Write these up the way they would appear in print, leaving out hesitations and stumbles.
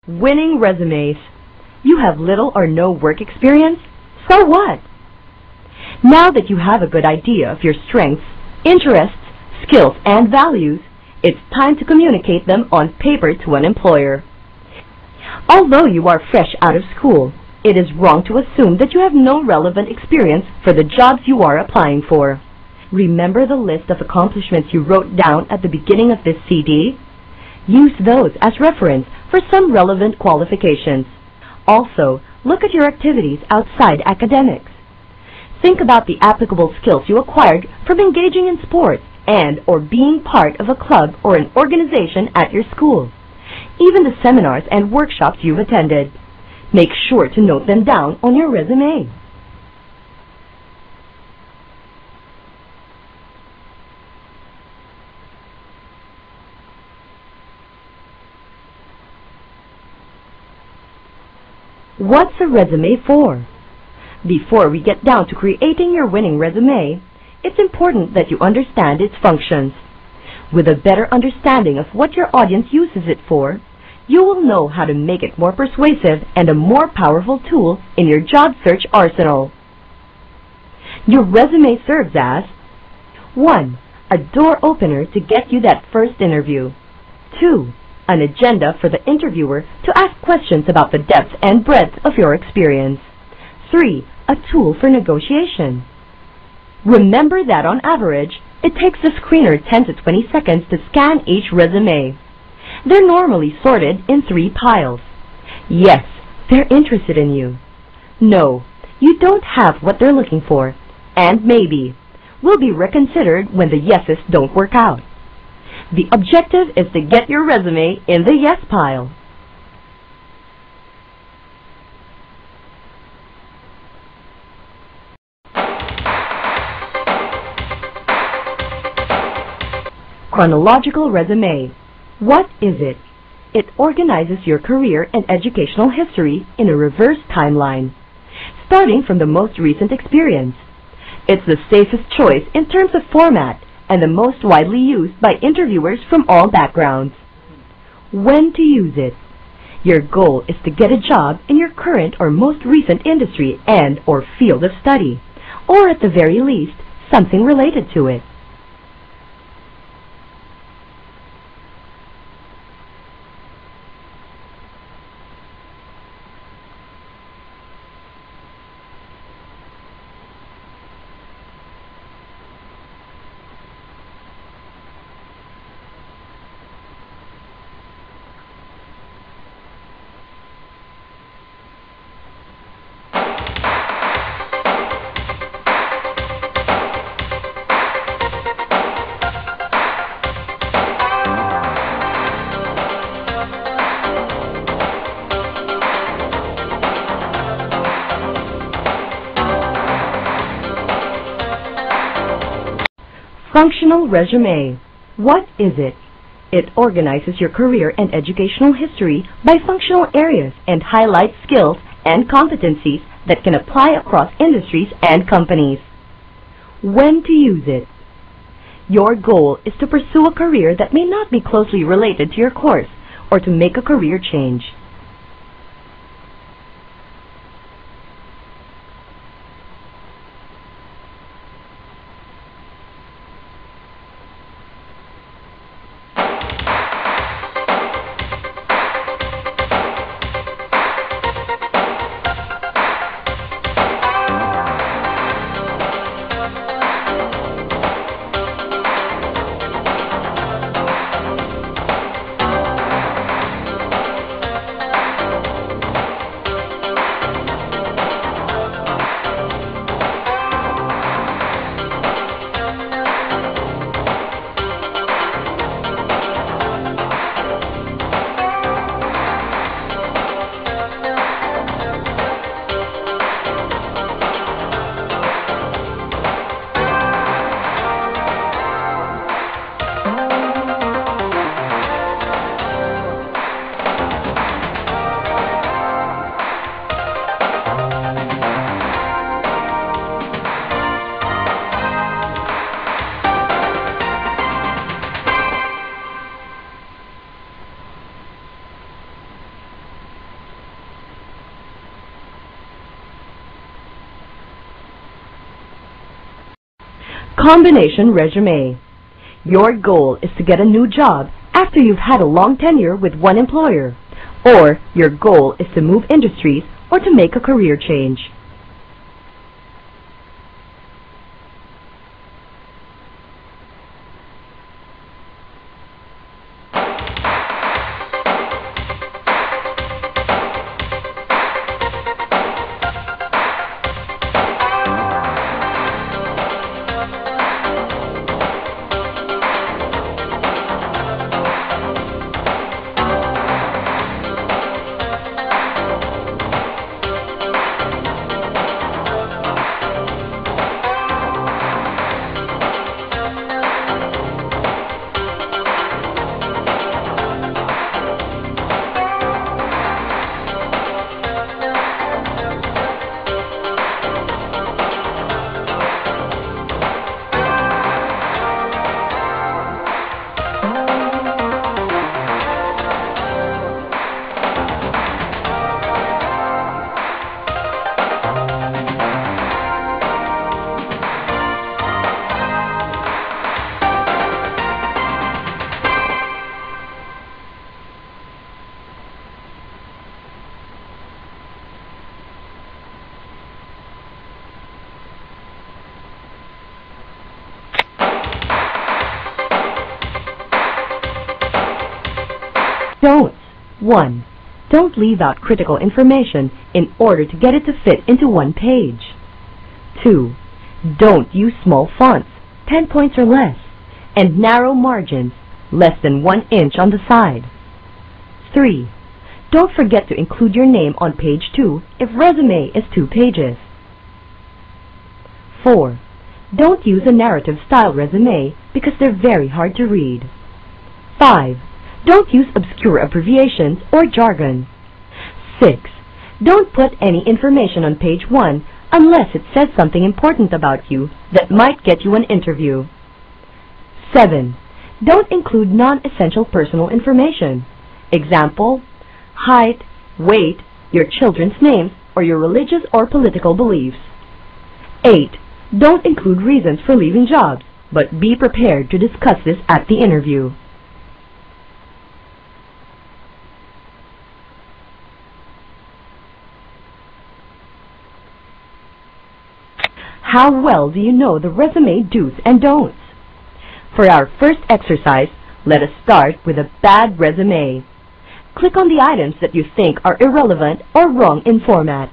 Winning resumes. You have little or no work experience? So what? Now that you have a good idea of your strengths, interests, skills, and values, it's time to communicate them on paper to an employer. Although you are fresh out of school, it is wrong to assume that you have no relevant experience for the jobs you are applying for. Remember the list of accomplishments you wrote down at the beginning of this CD? Use those as reference for some relevant qualifications. Also, look at your activities outside academics. Think about the applicable skills you acquired from engaging in sports and or being part of a club or an organization at your school. Even the seminars and workshops you've attended. Make sure to note them down on your resume. What's a resume for? Before we get down to creating your winning resume, it's important that you understand its functions. With a better understanding of what your audience uses it for, you will know how to make it more persuasive and a more powerful tool in your job search arsenal. Your resume serves as 1. A door opener to get you that first interview. 2. An agenda for the interviewer to ask questions about the depth and breadth of your experience. 3. A tool for negotiation. Remember that on average, it takes the screener 10 to 20 seconds to scan each resume. They're normally sorted in 3 piles. Yes, they're interested in you. No, you don't have what they're looking for. And maybe will be reconsidered when the yeses don't work out. The objective is to get your resume in the yes pile. Chronological resume. What is it? It organizes your career and educational history in a reverse timeline, starting from the most recent experience. It's the safest choice in terms of format and the most widely used by interviewers from all backgrounds. When to use it? Your goal is to get a job in your current or most recent industry and or field of study, or at the very least, something related to it. Functional resume. What is it? It organizes your career and educational history by functional areas and highlights skills and competencies that can apply across industries and companies. When to use it? Your goal is to pursue a career that may not be closely related to your course or to make a career change. Combination resume. Your goal is to get a new job after you've had a long tenure with one employer, or your goal is to move industries or to make a career change. Don'ts. 1. Don't leave out critical information in order to get it to fit into one page. 2. Don't use small fonts, 10 points or less, and narrow margins, less than 1 inch on the side. 3. Don't forget to include your name on page 2 if resume is 2 pages. 4. Don't use a narrative style resume because they're very hard to read. 5. Don't use obscure abbreviations or jargon. 6. Don't put any information on page 1 unless it says something important about you that might get you an interview. 7. Don't include non-essential personal information. Example, height, weight, your children's names, or your religious or political beliefs. 8. Don't include reasons for leaving jobs, but be prepared to discuss this at the interview. How well do you know the resume do's and don'ts? For our first exercise, let us start with a bad resume. Click on the items that you think are irrelevant or wrong in format.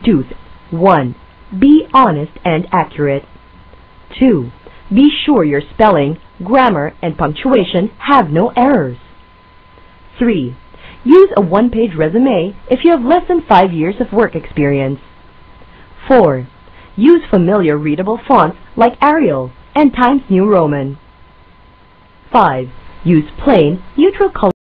Do's. 1. Be honest and accurate. 2. Be sure your spelling, grammar, and punctuation have no errors. 3. Use a one-page resume if you have less than 5 years of work experience. 4. Use familiar readable fonts like Arial and Times New Roman. 5. Use plain, neutral color